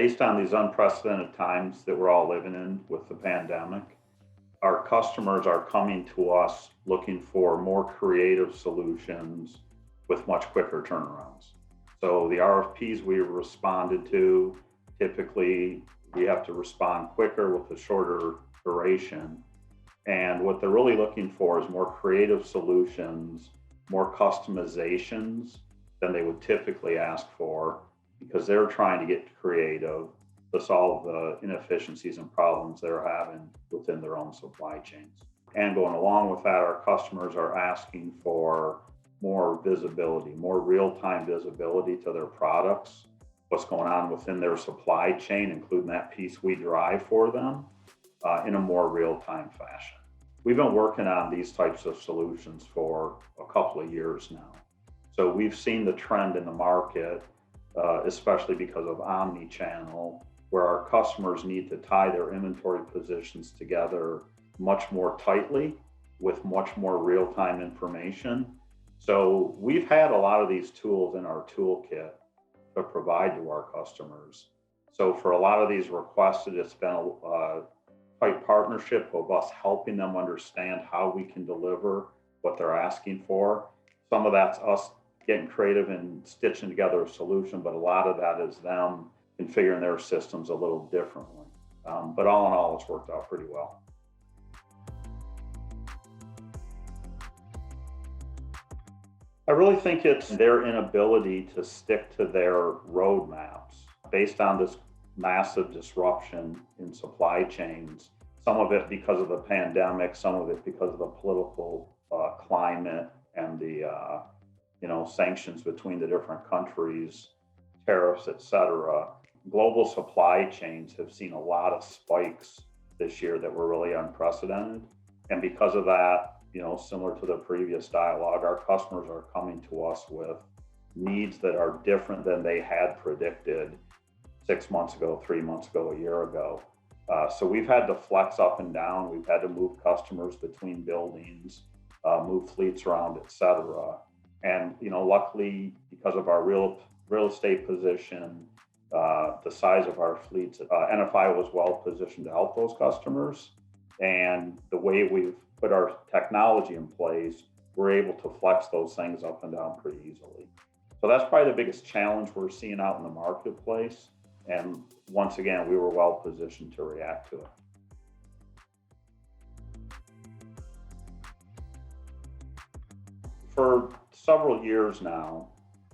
Based on these unprecedented times that we're all living in with the pandemic, our customers are coming to us looking for more creative solutions with much quicker turnarounds. So the RFPs we responded to, typically we have to respond quicker with a shorter duration. And what they're really looking for is more creative solutions, more customizations than they would typically ask for, because they're trying to get creative to solve the inefficiencies and problems they're having within their own supply chains. And going along with that, our customers are asking for more visibility, more real-time visibility to their products, what's going on within their supply chain, including that piece we drive for them, in a more real-time fashion. We've been working on these types of solutions for a couple of years now. So we've seen the trend in the market, especially because of omni-channel, where our customers need to tie their inventory positions together much more tightly with much more real-time information. So we've had a lot of these tools in our toolkit to provide to our customers. So for a lot of these requested, it's been a tight partnership of us helping them understand how we can deliver what they're asking for. Some of that's us getting creative and stitching together a solution, but a lot of that is them configuring their systems a little differently. But all in all, it's worked out pretty well. I really think it's their inability to stick to their roadmaps based on this massive disruption in supply chains. Some of it because of the pandemic, some of it because of the political climate and the sanctions between the different countries, tariffs, et cetera. Global supply chains have seen a lot of spikes this year that were really unprecedented. And because of that, similar to the previous dialogue, our customers are coming to us with needs that are different than they had predicted 6 months ago, 3 months ago, a year ago. So we've had to flex up and down. We've had to move customers between buildings, move fleets around, et cetera. And, luckily, because of our real estate position, the size of our fleets, NFI was well positioned to help those customers. And the way we've put our technology in place, we're able to flex those things up and down pretty easily. So that's probably the biggest challenge we're seeing out in the marketplace. And once again, we were well positioned to react to it. For several years now,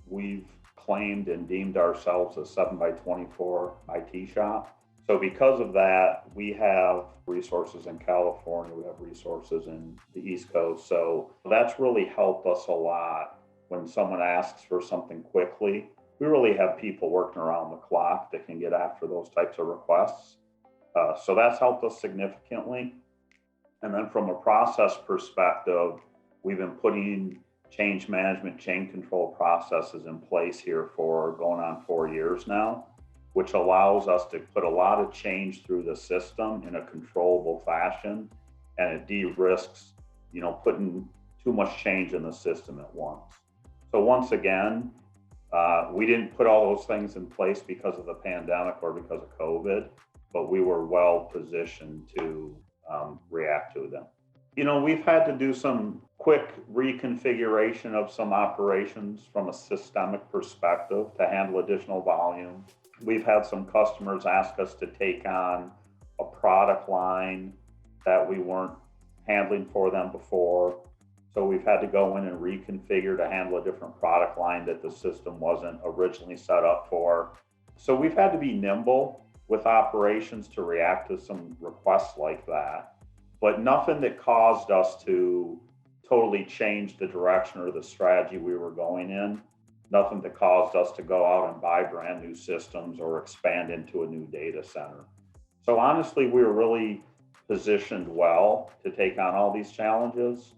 we've claimed and deemed ourselves a 7x24 IT shop. So because of that, we have resources in California, we have resources in the East Coast. So that's really helped us a lot. When someone asks for something quickly, we really have people working around the clock that can get after those types of requests. So that's helped us significantly. And then from a process perspective, we've been putting change management, change control processes in place here for going on 4 years now, which allows us to put a lot of change through the system in a controllable fashion, and it de-risks, putting too much change in the system at once. So once again, we didn't put all those things in place because of the pandemic or because of COVID, but we were well positioned to react to them. We've had to do some quick reconfiguration of some operations from a systemic perspective to handle additional volume. We've had some customers ask us to take on a product line that we weren't handling for them before. So we've had to go in and reconfigure to handle a different product line that the system wasn't originally set up for. So we've had to be nimble with operations to react to some requests like that, but nothing that caused us to totally change the direction or the strategy we were going in. Nothing that caused us to go out and buy brand new systems or expand into a new data center. So honestly, we were really positioned well to take on all these challenges.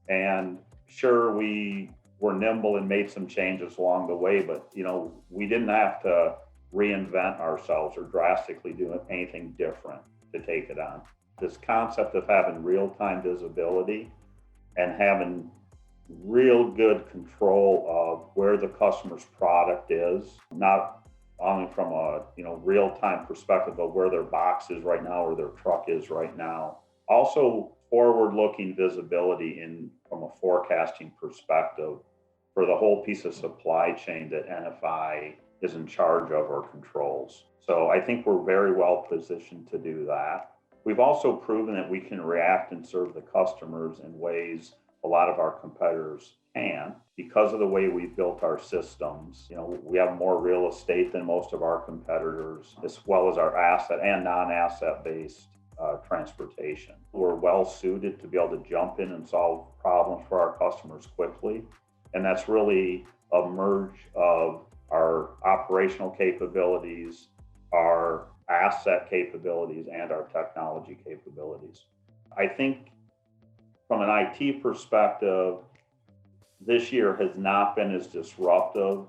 And sure, we were nimble and made some changes along the way, but we didn't have to reinvent ourselves or drastically do anything different to take it on. This concept of having real-time visibility and having real good control of where the customer's product is, not only from a real-time perspective of where their box is right now or their truck is right now. Also, forward-looking visibility in from a forecasting perspective for the whole piece of supply chain that NFI is in charge of or controls. So I think we're very well positioned to do that. We've also proven that we can react and serve the customers in ways a lot of our competitors can because of the way we've built our systems. We have more real estate than most of our competitors, as well as our asset and non-asset based transportation. We're well suited to be able to jump in and solve problems for our customers quickly. And that's really a merge of our operational capabilities, our asset capabilities, and our technology capabilities. I think from an IT perspective, this year has not been as disruptive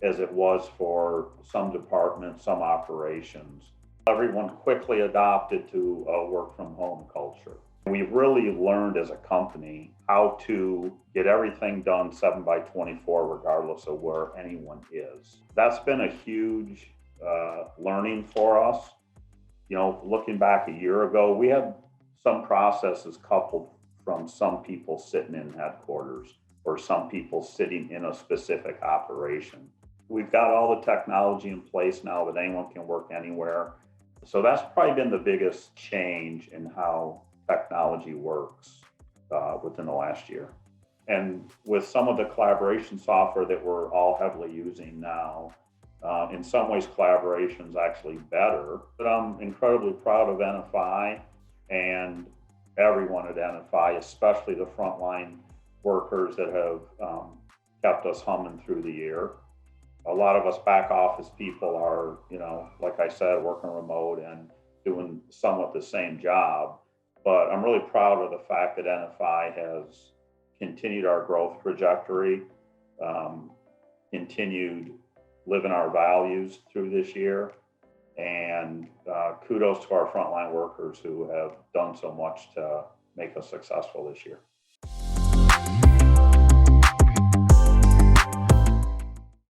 as it was for some departments, some operations. Everyone quickly adopted to a work from home culture. We've really learned as a company how to get everything done 7x24, regardless of where anyone is. That's been a huge learning for us. Looking back a year ago, we had some processes coupled from some people sitting in headquarters or some people sitting in a specific operation. We've got all the technology in place now that anyone can work anywhere. So that's probably been the biggest change in how technology works within the last year. And with some of the collaboration software that we're all heavily using now, in some ways collaboration is actually better. But I'm incredibly proud of NFI and everyone at NFI, especially the frontline workers that have kept us humming through the year. A lot of us back office people are, like I said, working remote and doing somewhat the same job. But I'm really proud of the fact that NFI has continued our growth trajectory, continued living our values through this year. And kudos to our frontline workers who have done so much to make us successful this year.